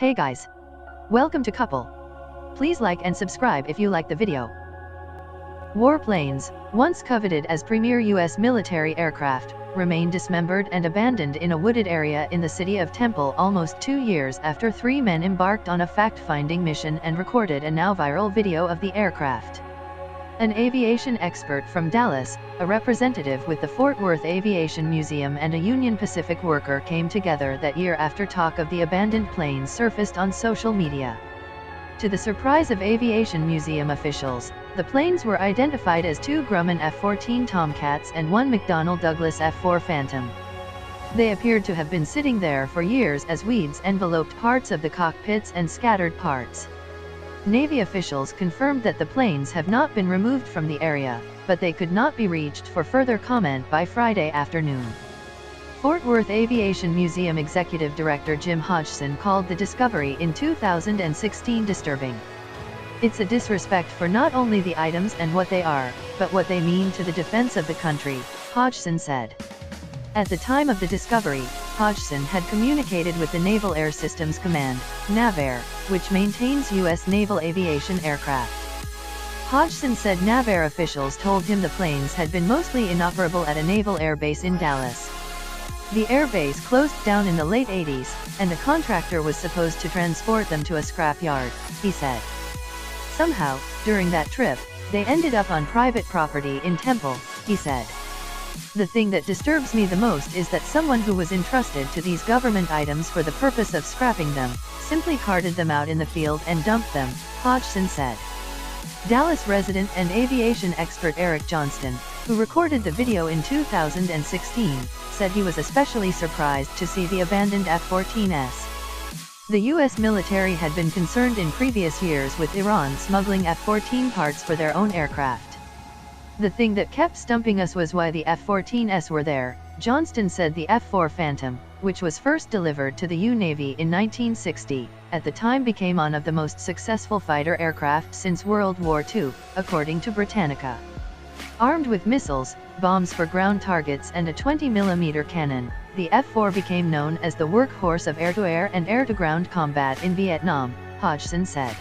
Hey guys! Welcome to Couple. Please like and subscribe if you like the video. Warplanes, once coveted as premier US military aircraft, remain dismembered and abandoned in a wooded area in the city of Temple almost 2 years after 3 men embarked on a fact-finding mission and recorded a now viral video of the aircraft. An aviation expert from Dallas, a representative with the Fort Worth Aviation Museum and a Union Pacific worker came together that year after talk of the abandoned planes surfaced on social media. To the surprise of Aviation Museum officials, the planes were identified as 2 Grumman F-14 Tomcats and 1 McDonnell Douglas F-4 Phantom. They appeared to have been sitting there for years as weeds enveloped parts of the cockpits and scattered parts. Navy officials confirmed that the planes have not been removed from the area, but they could not be reached for further comment by Friday afternoon. Fort Worth Aviation Museum Executive Director Jim Hodgson called the discovery in 2016 disturbing. It's a disrespect for not only the items and what they are, but what they mean to the defense of the country, Hodgson said. At the time of the discovery, Hodgson had communicated with the Naval Air Systems Command, NAVAIR, which maintains U.S. naval aviation aircraft. Hodgson said NAVAIR officials told him the planes had been mostly inoperable at a naval air base in Dallas. The air base closed down in the late 80s, and a contractor was supposed to transport them to a scrap yard, he said. Somehow, during that trip, they ended up on private property in Temple, he said. The thing that disturbs me the most is that someone who was entrusted to these government items for the purpose of scrapping them, simply carted them out in the field and dumped them, Hodgson said. Dallas resident and aviation expert Eric Johnston, who recorded the video in 2016, said he was especially surprised to see the abandoned F-14s. The U.S. military had been concerned in previous years with Iran smuggling F-14 parts for their own aircraft. The thing that kept stumping us was why the F-14s were there, Johnston said. The F-4 Phantom, which was first delivered to the U Navy in 1960, at the time became one of the most successful fighter aircraft since World War II, according to Britannica. Armed with missiles, bombs for ground targets and a 20mm cannon, the F-4 became known as the workhorse of air-to-air and air-to-ground combat in Vietnam, Hodgson said.